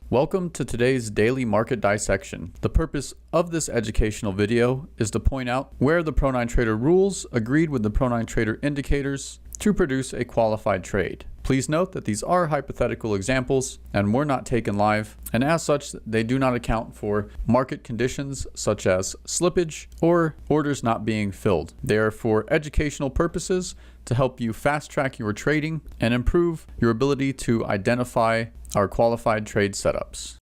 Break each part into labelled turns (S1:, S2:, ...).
S1: Welcome to today's daily market dissection. The purpose of this educational video is to point out where the Pro9 Trader rules agreed with the Pro9 Trader indicators to produce a qualified trade. Please note that these are hypothetical examples and were not taken live, and as such, they do not account for market conditions such as slippage or orders not being filled. They are for educational purposes to help you fast track your trading and improve your ability to identify our qualified trade setups.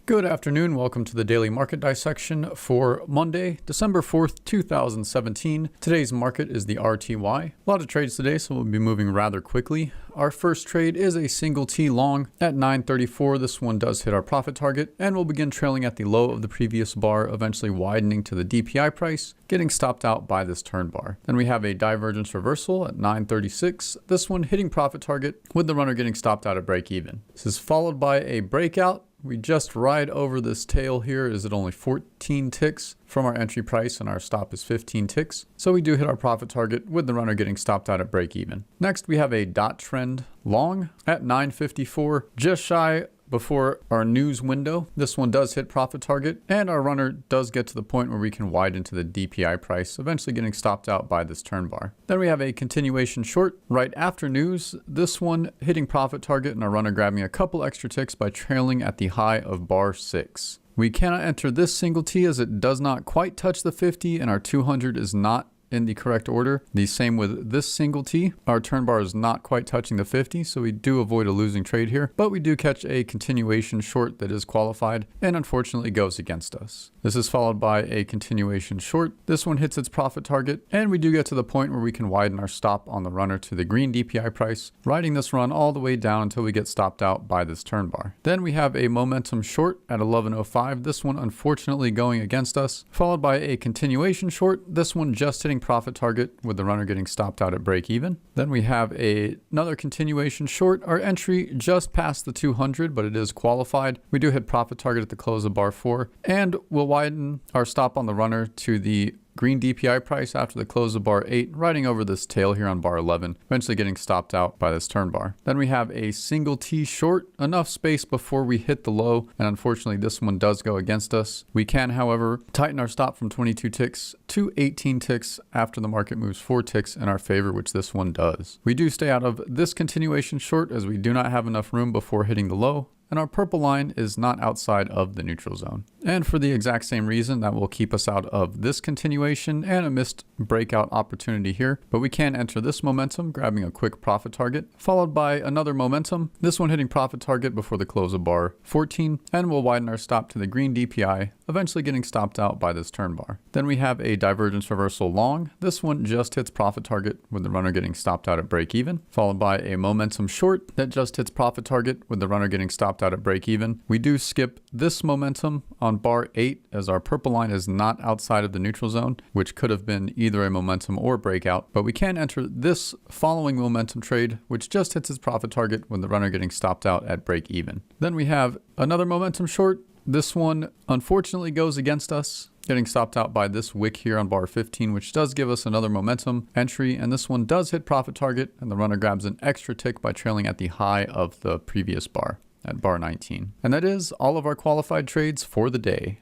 S1: Good afternoon. Welcome to the daily market dissection for Monday, December 4th, 2017. Today's market is the RTY. A lot of trades today, so we'll be moving rather quickly. Our first trade is a single T long at 934. This one does hit our profit target and will begin trailing at the low of the previous bar, eventually widening to the DPI price, getting stopped out by this turn bar. Then we have a divergence reversal at 936. This one hitting profit target with the runner getting stopped out at break even. This is followed by a breakout. We just ride over this tail here. Is it only 14 ticks from our entry price and our stop is 15 ticks. So we do hit our profit target with the runner getting stopped out at break even. Next, we have a dot trend long at 954, just shy before our news window. This one does hit profit target and our runner does get to the point where we can widen to the DPI price, eventually getting stopped out by this turn bar. Then we have a continuation short right after news. This one hitting profit target and our runner grabbing a couple extra ticks by trailing at the high of bar 6. We cannot enter this single T as it does not quite touch the 50 and our 200 is not in the correct order. The same with this single T. Our turn bar is not quite touching the 50, so we do avoid a losing trade here, but we do catch a continuation short that is qualified and unfortunately goes against us. This is followed by a continuation short. This one hits its profit target and we do get to the point where we can widen our stop on the runner to the green DPI price, riding this run all the way down until we get stopped out by this turn bar. Then we have a momentum short at 1105. This one unfortunately going against us, followed by a continuation short. This one just hitting profit target with the runner getting stopped out at break even. Then we have another continuation short. Our entry just past the 200, but it is qualified. We do hit profit target at the close of bar 4 and we'll widen our stop on the runner to the green DPI price after the close of bar 8, riding over this tail here on bar 11, eventually getting stopped out by this turn bar. Then we have a single T short, enough space before we hit the low, and unfortunately this one does go against us. We can, however, tighten our stop from 22 ticks to 18 ticks after the market moves 4 ticks in our favor, which this one does. We do stay out of this continuation short as we do not have enough room before hitting the low, and our purple line is not outside of the neutral zone. And for the exact same reason, that will keep us out of this continuation and a missed breakout opportunity here. But we can enter this momentum, grabbing a quick profit target, followed by another momentum, this one hitting profit target before the close of bar 14, and we'll widen our stop to the green DPI, eventually getting stopped out by this turn bar. Then we have a divergence reversal long. This one just hits profit target with the runner getting stopped out at break even, followed by a momentum short that just hits profit target with the runner getting stopped out at break even. We do skip this momentum on bar 8 as our purple line is not outside of the neutral zone, which could have been either a momentum or breakout, but we can enter this following momentum trade, which just hits its profit target with the runner getting stopped out at break even. Then we have another momentum short. This one unfortunately goes against us, getting stopped out by this wick here on bar 15, which does give us another momentum entry. And this one does hit profit target and the runner grabs an extra tick by trailing at the high of the previous bar at bar 19. And that is all of our qualified trades for the day.